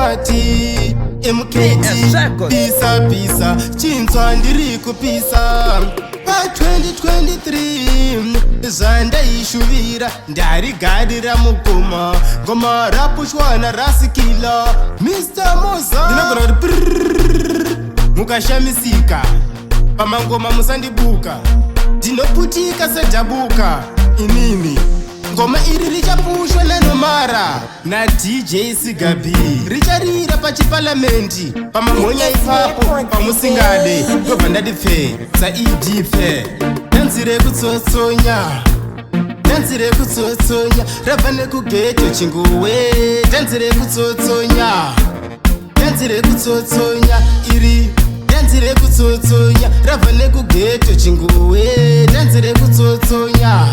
mati emuketi pisa pisa chinzwa ndiri kupisa pa 2023 zvandaishuvira ndarigarira mugoma ngoma rapushwana rasikila Mr. Moza ndinogona kuti mukashamisika pamangoma musandibuka ndinoputika sedhabuka inini ngoma iri richapushwa nanomara naDJ Sigabi richarira pachipalamenti pamamhonya ipapo pamusingade ndobva ndati pfe saidi pfe danzi rekutsotsonya danzi rekutsotsonya rabva nekugeto chinguwe danzi rekutsotsonya danzi rekutsotsonya iri danzi rekutsotsonya rabva nekugeto chinguwe danzi rekutsotsonya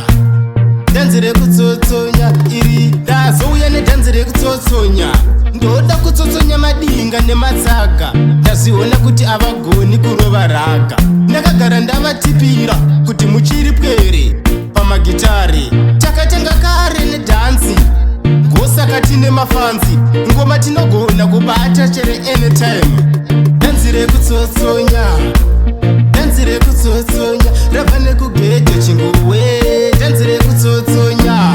danzi rekutsotsonya iri ndazouya nedanzi rekutsotsonya ndoda kutsotsonya madinga nematsaga ndazviona kuti avagoni kurova raga ndakagara ndavatipira kuti muchiri pwere pamagitare takatenga kare nedhanzi ngosaka tine mafanzi ngoma tinogona kubata chere anytime danzi rekutsotsonya danzi rekutsotsonya rabva nekugeto chinguwe danzi rekutsotsonya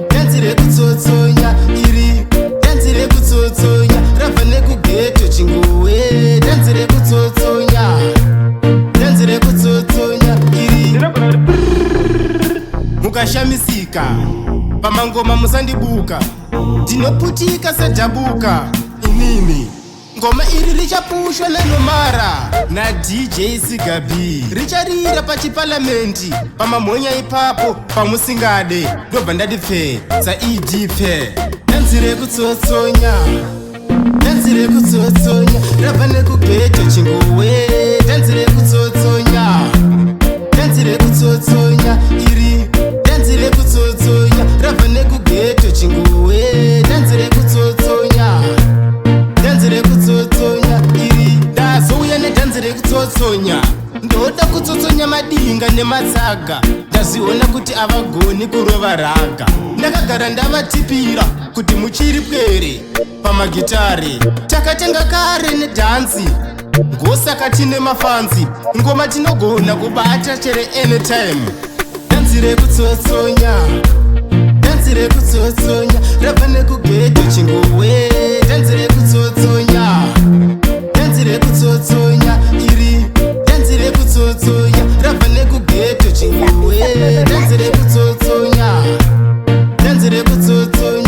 danzi rekutsotsonya iri danzi rekutsotsonya rabva nekugeto chinguwe danzi rekutsotsonya danzi rekutsotsonya iri mukashamisika pamangoma musandibuka ndinoputika sedhabuka inini ngoma iri richapushwa nanomara naDJ Sigabi richarira pachipalamenti pamamhonya ipapo pamusingade ndobva ndati pfe saidi pfe danzi rekutsotsonya danzi rekutsotsonya rabva nekugeto chinguwe danzi rekutsotsonya danzi rekutsotsonya iri danzi rekutsotsonya rabva nekugeto chinguwe danzi rekutsotsonya danzi rekutsotsonya iri ndazouya nedanzi rekutsotsonya ndoda kutsotsonya madinga nematsaga ndazviona kuti avagoni kurova raga ndakagara ndavatipira kuti muchiri pwere pamagitare takatenga kare nedhanzi ngosaka tine mafanzi ngoma tinogona kubata chere anytime danzi rekutsotsonya danzi rekutsotsonya rabva nekugeto chinguwe danzi rekutsotsonya danzi rekutsotsonya iri danzi rekutsotsonya rabva nekugeto chinguwe danzi rekutsotsonya danzi rekutsotsonya